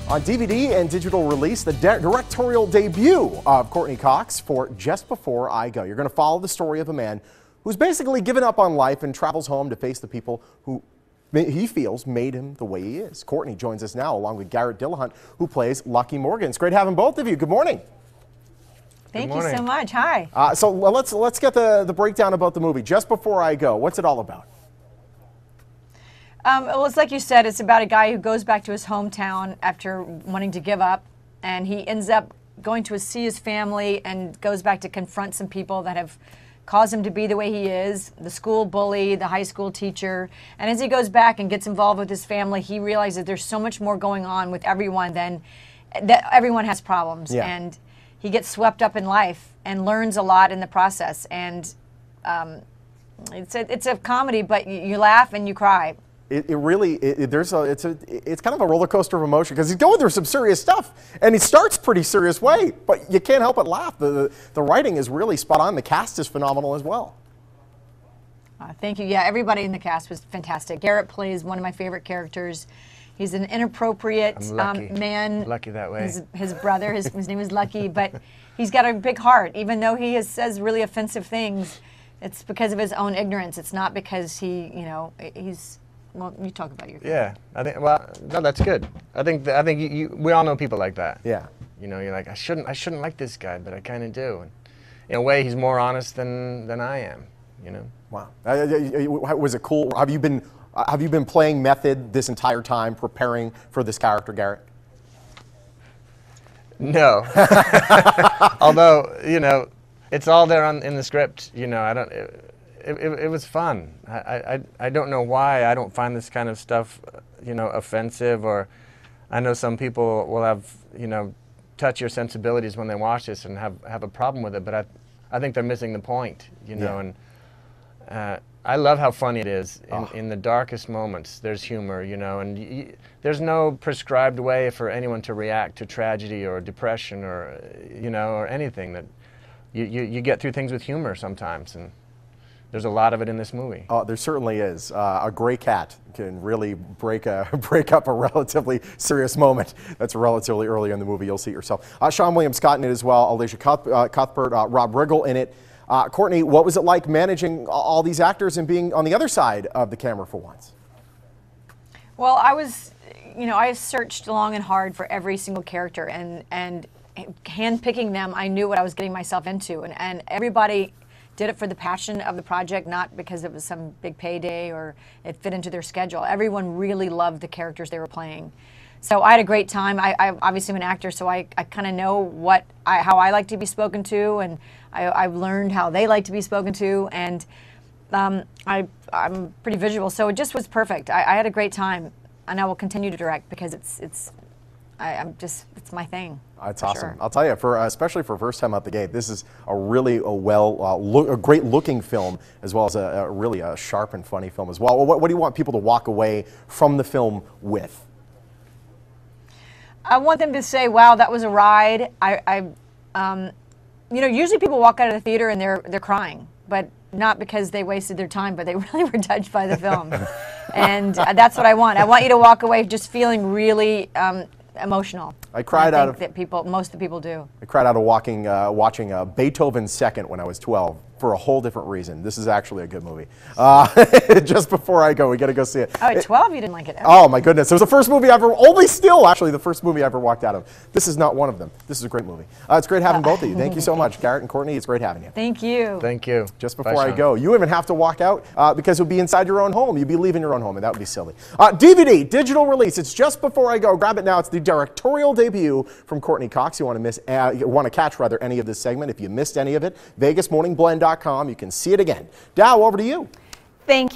On DVD and digital release, the directorial debut of Courteney Cox for Just Before I Go. You're going to follow the story of a man who's basically given up on life and travels home to face the people who he feels made him the way he is. Courteney joins us now along with Garrett Dillahunt, who plays Lucky Morgan. It's great having both of you. Good morning. Thank you so much. Hi. So let's get the breakdown about the movie. Just Before I Go, what's it all about? Well, it's like you said, it's about a guy who goes back to his hometown after wanting to give up, and he ends up going to see his family and goes back to confront some people that have caused him to be the way he is, the school bully, the high school teacher. And as he goes back and gets involved with his family, he realizes there's so much more going on with everyone than that. Everyone has problems, and he gets swept up in life and learns a lot in the process. And it's a comedy, but you laugh and you cry. It's kind of a roller coaster of emotion because he's going through some serious stuff, and he starts pretty serious way, but you can't help but laugh. The writing is really spot on. The cast is phenomenal as well. Thank you. Yeah, everybody in the cast was fantastic. Garrett plays one of my favorite characters. He's an inappropriate man. Lucky that way. His brother, his name is Lucky, but he's got a big heart. Even though he says really offensive things, it's because of his own ignorance. It's not because he's. Well, you talk about your character. Yeah, I think. Well, no, that's good. I think we all know people like that. Yeah. You know, you're like, I shouldn't like this guy, but I kind of do. And in a way, he's more honest than I am. You know. Wow. Was it cool? Have you been playing method this entire time, preparing for this character, Garrett? No. Although it's all there in the script. You know, I don't. It was fun. I don't know why I don't find this kind of stuff, offensive, or I know some people will have, touch your sensibilities when they watch this and have a problem with it, but I think they're missing the point, and I love how funny it is. In the darkest moments, there's humor, and there's no prescribed way for anyone to react to tragedy or depression or, or anything. That you get through things with humor sometimes, and there's a lot of it in this movie. Oh, there certainly is. A gray cat can really break up a relatively serious moment. That's relatively early in the movie. You'll see it yourself. Sean William Scott in it as well. Alicia Cuthbert, Rob Riggle in it. Courteney, what was it like managing all these actors and being on the other side of the camera for once? Well, I searched long and hard for every single character, and handpicking them, I knew what I was getting myself into, and everybody did it for the passion of the project, not because it was some big payday or it fit into their schedule. Everyone really loved the characters they were playing. So I had a great time. I obviously am an actor, so I kind of know how I like to be spoken to, and I've learned how they like to be spoken to, and I'm pretty visual, so it just was perfect. I had a great time, and I will continue to direct because it's my thing. That's awesome. Sure. I'll tell you, especially for first time out the gate, this is a great looking film, as well as a really sharp and funny film as well. What do you want people to walk away from the film with? I want them to say, "Wow, that was a ride." Usually people walk out of the theater and they're crying, but not because they wasted their time, but they really were touched by the film. And that's what I want. I want you to walk away just feeling really emotional. I cried out of that most of the people do. I cried out of watching Beethoven's Second when I was 12 for a whole different reason. This is actually a good movie. Just Before I Go, we got to go see it. Oh, at 12 you didn't like it? Oh my goodness, it was the first movie I ever, actually the first movie I ever walked out of. This is not one of them. This is a great movie. It's great having both of you. Thank you so much, Garrett and Courteney. It's great having you. Thank you. Thank you. Just Before I Go. You even have to walk out because you'll be inside your own home. You'll be leaving your own home, and that would be silly. DVD, digital release. It's Just Before I Go. Grab it now. It's the directorial debut from Courteney Cox. You want to catch any of this segment. If you missed any of it, VegasMorningBlend.com. You can see it again. Dow, over to you. Thank you.